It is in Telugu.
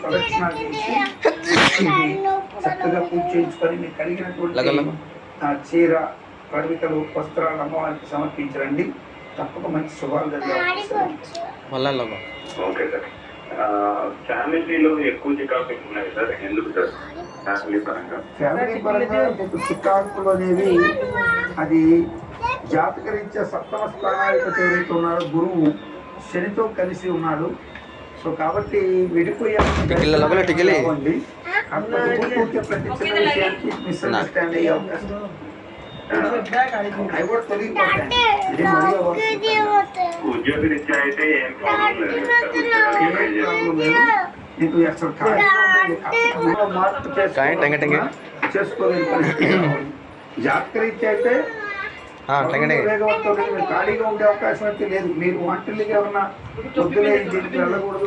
ప్రదక్షిణాలు చేసి చక్కగా పూజ చేయించుకొని మీకు కలిగినటువంటి చీర పరిమితలు వస్త్రాలు అమ్మవారికి సమర్పించరండి. తప్పక మంచి శుభాలు జరిగాయి. Okay sir. ఫ్యామిలీలో ఎక్కువ చికాకులు ఉన్నాయి సార్, ఎందుకు సార్? ఫ్యామిలీ పరంగా మీకు చికాకులు అనేవి అది జాతకరీత్యా సప్తమ స్థానాధిపతి ఎవరైతే ఉన్నారో గురువు శనితో కలిసి ఉన్నాడు. సో కాబట్టి విడిపోయాలండి. పూర్తి ప్రతి చిన్న విషయానికి మిస్అండర్స్టాండ్ అయ్యే అవకాశం ఉద్యోగరీత్యా అయితే ఏం ప్రాబ్లం లేదు. నీకు అసలు మార్పు చేసుకోలేని పరిస్థితి. జాతకరీత్యా అయితే వేగవంతం ఖాళీగా ఉండే అవకాశం అయితే లేదు. మీరు ఒంటరిగా ఉన్న పొద్దునే దీనికి వెళ్ళకూడదు.